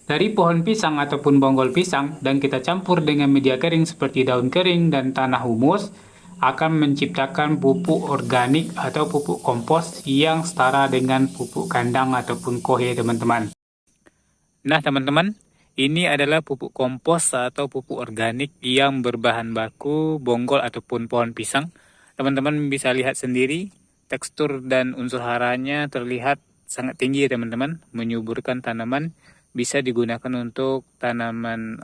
dari pohon pisang ataupun bonggol pisang dan kita campur dengan media kering seperti daun kering dan tanah humus akan menciptakan pupuk organik atau pupuk kompos yang setara dengan pupuk kandang ataupun kohe teman-teman. Nah teman-teman, ini adalah pupuk kompos atau pupuk organik yang berbahan baku bonggol ataupun pohon pisang. Teman-teman bisa lihat sendiri, tekstur dan unsur haranya terlihat sangat tinggi ya teman-teman, menyuburkan tanaman, bisa digunakan untuk tanaman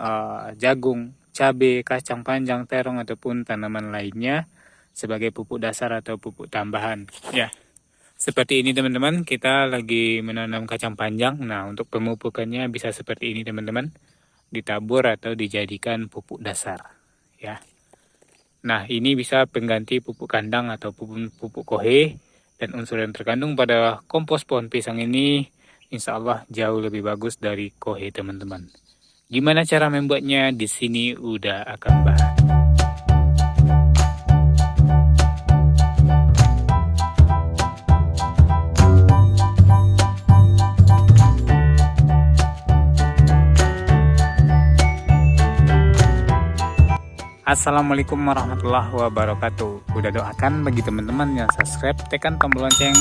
jagung, cabai, kacang panjang, terong ataupun tanaman lainnya sebagai pupuk dasar atau pupuk tambahan. Ya, seperti ini teman-teman, kita lagi menanam kacang panjang. Nah, untuk pemupukannya bisa seperti ini teman-teman, ditabur atau dijadikan pupuk dasar. Ya. Nah, ini bisa pengganti pupuk kandang atau pupuk kohe, dan unsur yang terkandung pada kompos pohon pisang ini insya Allah jauh lebih bagus dari kohe teman-teman. Gimana cara membuatnya? Di sini udah akan bahas. Assalamualaikum warahmatullahi wabarakatuh. Udah doakan bagi teman-teman yang subscribe, tekan tombol lonceng.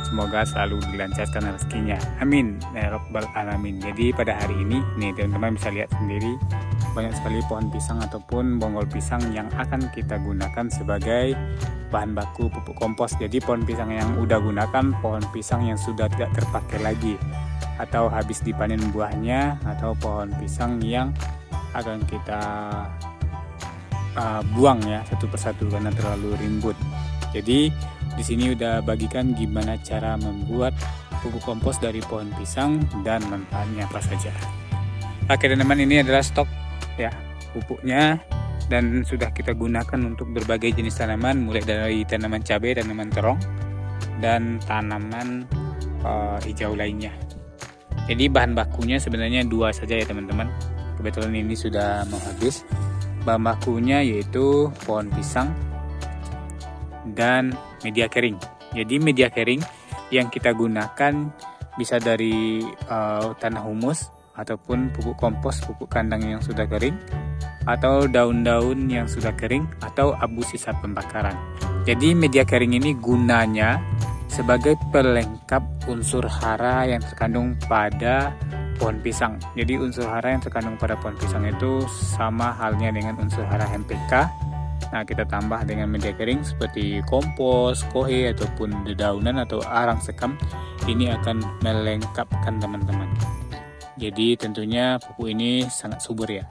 Semoga selalu dilancarkan rezekinya. Amin. Ya Rabbal Alamin. Jadi pada hari ini, nih teman-teman bisa lihat sendiri, banyak sekali pohon pisang ataupun bonggol pisang yang akan kita gunakan sebagai bahan baku pupuk kompos. Jadi pohon pisang yang udah gunakan, pohon pisang yang sudah tidak terpakai lagi, atau habis dipanen buahnya, atau pohon pisang yang akan kita buang ya satu persatu karena terlalu rimbun. Jadi di sini udah bagikan gimana cara membuat pupuk kompos dari pohon pisang dan manfaatnya apa saja. Oke teman-teman, ini adalah stok ya pupuknya dan sudah kita gunakan untuk berbagai jenis tanaman, mulai dari tanaman cabai, tanaman terong, dan tanaman hijau lainnya. Jadi bahan bakunya sebenarnya dua saja ya teman-teman. Kebetulan ini sudah mau habis. Bahan bakunya yaitu pohon pisang dan media kering. Jadi media kering yang kita gunakan bisa dari tanah humus ataupun pupuk kompos, pupuk kandang yang sudah kering, atau daun-daun yang sudah kering, atau abu sisa pembakaran. Jadi media kering ini gunanya sebagai pelengkap unsur hara yang terkandung pada pohon pisang. Jadi unsur hara yang terkandung pada pohon pisang itu sama halnya dengan unsur hara NPK. Nah, kita tambah dengan media kering seperti kompos, kohe, ataupun dedaunan atau arang sekam. Ini akan melengkapkan teman-teman. Jadi tentunya pupuk ini sangat subur ya.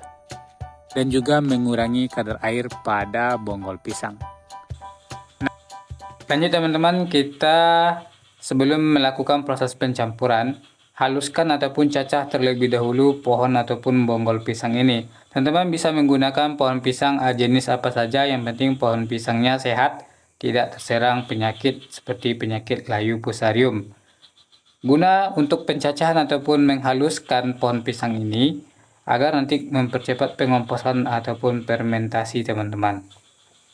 Dan juga mengurangi kadar air pada bonggol pisang. Nah, lanjut teman-teman, kita sebelum melakukan proses pencampuran, haluskan ataupun cacah terlebih dahulu pohon ataupun bonggol pisang ini. Teman-teman bisa menggunakan pohon pisang jenis apa saja, yang penting pohon pisangnya sehat, tidak terserang penyakit seperti penyakit layu fusarium. Guna untuk pencacahan ataupun menghaluskan pohon pisang ini agar nanti mempercepat pengomposan ataupun fermentasi teman-teman.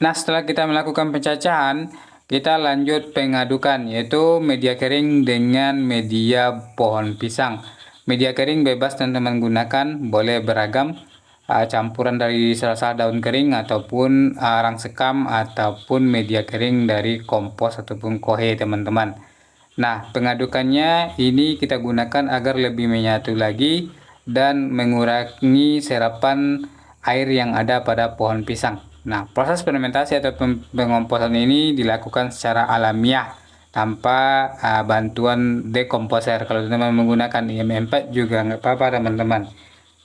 Nah, setelah kita melakukan pencacahan, kita lanjut pengadukan, yaitu media kering dengan media pohon pisang. Media kering bebas teman-teman gunakan, boleh beragam, campuran dari sisa daun kering ataupun arang sekam ataupun media kering dari kompos ataupun kohe teman-teman. Nah, pengadukannya ini kita gunakan agar lebih menyatu lagi dan mengurangi serapan air yang ada pada pohon pisang. Nah, proses fermentasi atau pengomposan ini dilakukan secara alamiah tanpa bantuan dekomposer. Kalau teman-teman menggunakan IM4 juga nggak apa-apa teman-teman.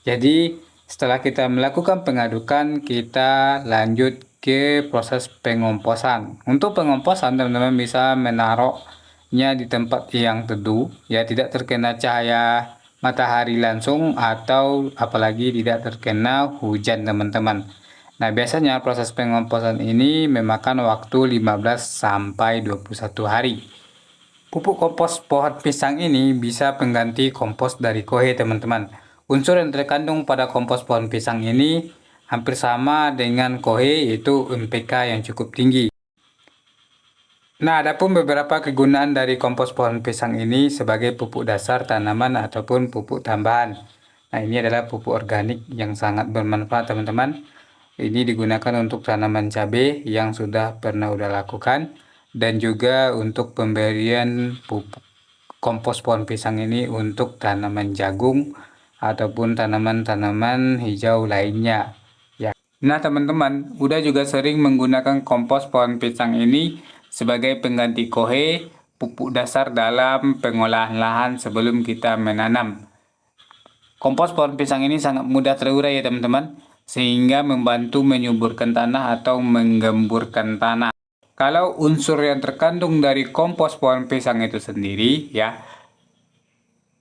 Jadi setelah kita melakukan pengadukan, kita lanjut ke proses pengomposan. Untuk pengomposan teman-teman bisa menaruhnya di tempat yang teduh, ya tidak terkena cahaya matahari langsung atau apalagi tidak terkena hujan teman-teman. Nah, biasanya proses pengomposan ini memakan waktu 15 sampai 21 hari. Pupuk kompos pohon pisang ini bisa pengganti kompos dari kohe teman-teman. Unsur yang terkandung pada kompos pohon pisang ini hampir sama dengan kohe, yaitu NPK yang cukup tinggi. Nah, adapun beberapa kegunaan dari kompos pohon pisang ini sebagai pupuk dasar tanaman ataupun pupuk tambahan. Nah, ini adalah pupuk organik yang sangat bermanfaat teman-teman. Ini digunakan untuk tanaman cabai yang sudah pernah lakukan, dan juga untuk pemberian pupuk kompos pohon pisang ini untuk tanaman jagung ataupun tanaman-tanaman hijau lainnya. Ya. Nah teman-teman, udah juga sering menggunakan kompos pohon pisang ini sebagai pengganti kohe, pupuk dasar dalam pengolahan lahan sebelum kita menanam. Kompos pohon pisang ini sangat mudah terurai ya teman-teman, sehingga membantu menyuburkan tanah atau menggemburkan tanah. Kalau unsur yang terkandung dari kompos pohon pisang itu sendiri ya,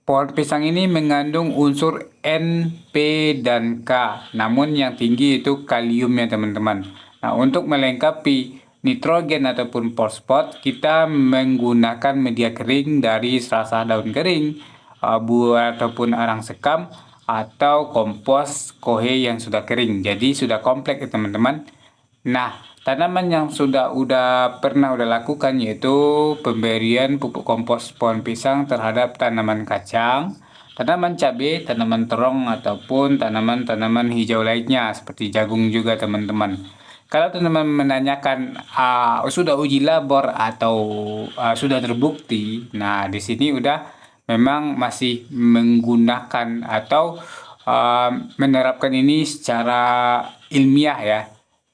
pohon pisang ini mengandung unsur N, P, dan K, namun yang tinggi itu kalium ya teman-teman. Nah, untuk melengkapi nitrogen ataupun fosfat, kita menggunakan media kering dari serasa daun kering, buah ataupun arang sekam, atau kompos kohe yang sudah kering. Jadi sudah kompleks ya teman-teman. Nah, tanaman yang pernah lakukan yaitu pemberian pupuk kompos pohon pisang terhadap tanaman kacang, tanaman cabai, tanaman terong, ataupun tanaman-tanaman hijau lainnya seperti jagung juga teman-teman. Kalau teman-teman menanyakan sudah uji labor atau sudah terbukti, nah di sini udah memang masih menggunakan atau menerapkan ini secara ilmiah ya.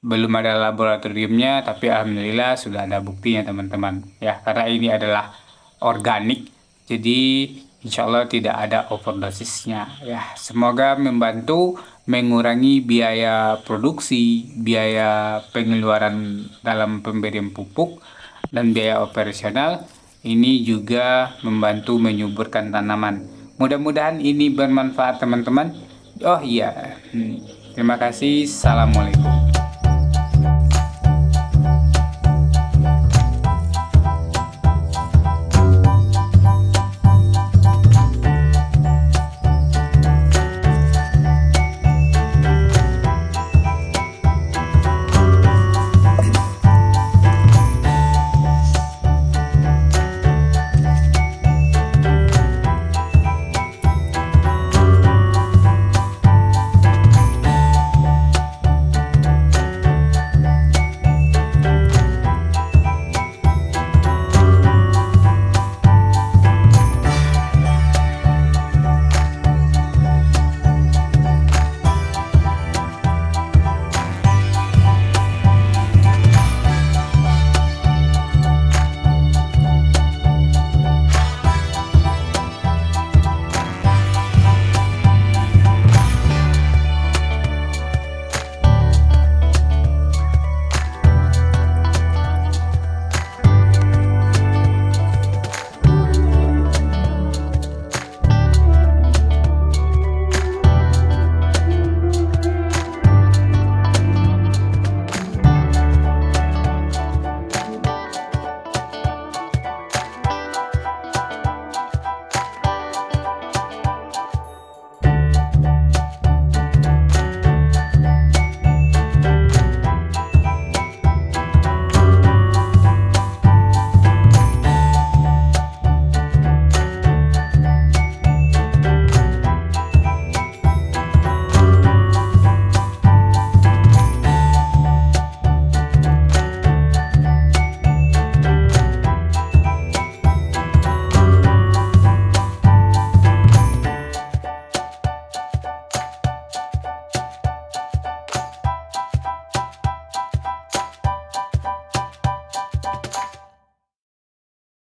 Belum ada laboratoriumnya, tapi alhamdulillah sudah ada buktinya teman-teman ya, karena ini adalah organik, jadi insya Allah tidak ada overdosisnya ya. Semoga membantu mengurangi biaya produksi, biaya pengeluaran dalam pemberian pupuk, dan biaya operasional. Ini juga membantu menyuburkan tanaman. Mudah-mudahan ini bermanfaat teman-teman. Oh iya, terima kasih. Assalamualaikum.